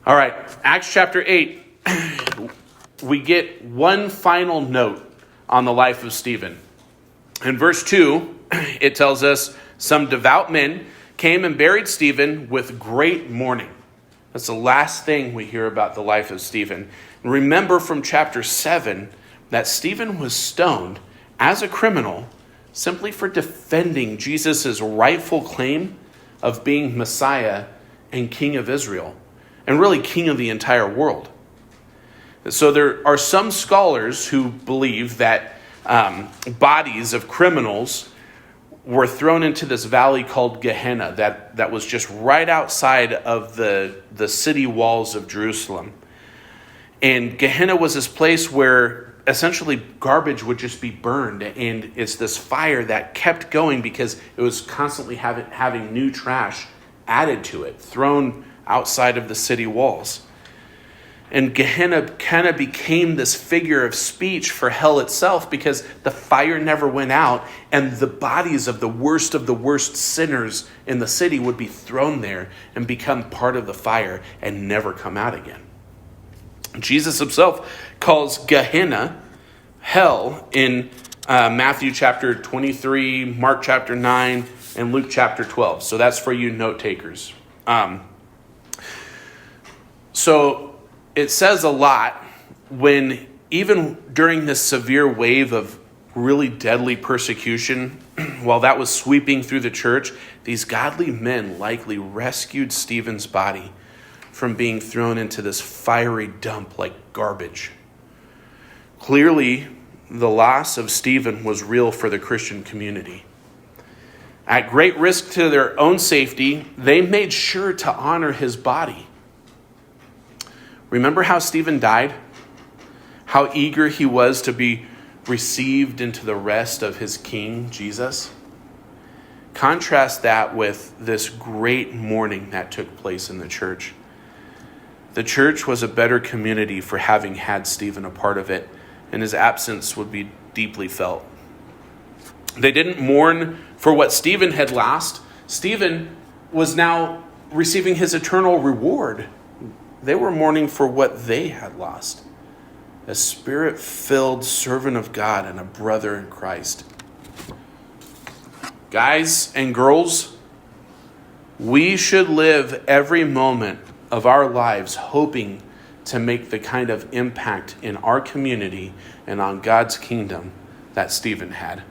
All right, Acts chapter 8, we get one final note on the life of Stephen. In verse 2, it tells us, some devout men came and buried Stephen with great mourning. That's the last thing we hear about the life of Stephen. And remember from chapter 7 that Stephen was stoned as a criminal simply for defending Jesus' rightful claim of being Messiah and King of Israel, and really King of the entire world. So there are some scholars who believe that bodies of criminals were thrown into this valley called Gehenna that was just right outside of the city walls of Jerusalem. And Gehenna was this place where essentially garbage would just be burned, and it's this fire that kept going because it was constantly having new trash added to it, thrown outside of the city walls. And Gehenna kind of became this figure of speech for hell itself because the fire never went out, and the bodies of the worst sinners in the city would be thrown there and become part of the fire and never come out again. Jesus himself calls Gehenna hell in Matthew chapter 23, Mark chapter 9, and Luke chapter 12. So that's for you note takers. So it says a lot when, even during this severe wave of really deadly persecution, while that was sweeping through the church, these godly men likely rescued Stephen's body from being thrown into this fiery dump like garbage. Clearly, the loss of Stephen was real for the Christian community. At great risk to their own safety, they made sure to honor his body. Remember how Stephen died? How eager he was to be received into the rest of his King, Jesus? Contrast that with this great mourning that took place in the church. The church was a better community for having had Stephen a part of it, and his absence would be deeply felt. They didn't mourn for what Stephen had lost. Stephen was now receiving his eternal reward. They were mourning for what they had lost. A spirit-filled servant of God and a brother in Christ. Guys and girls, we should live every moment of our lives hoping to make the kind of impact in our community and on God's kingdom that Stephen had.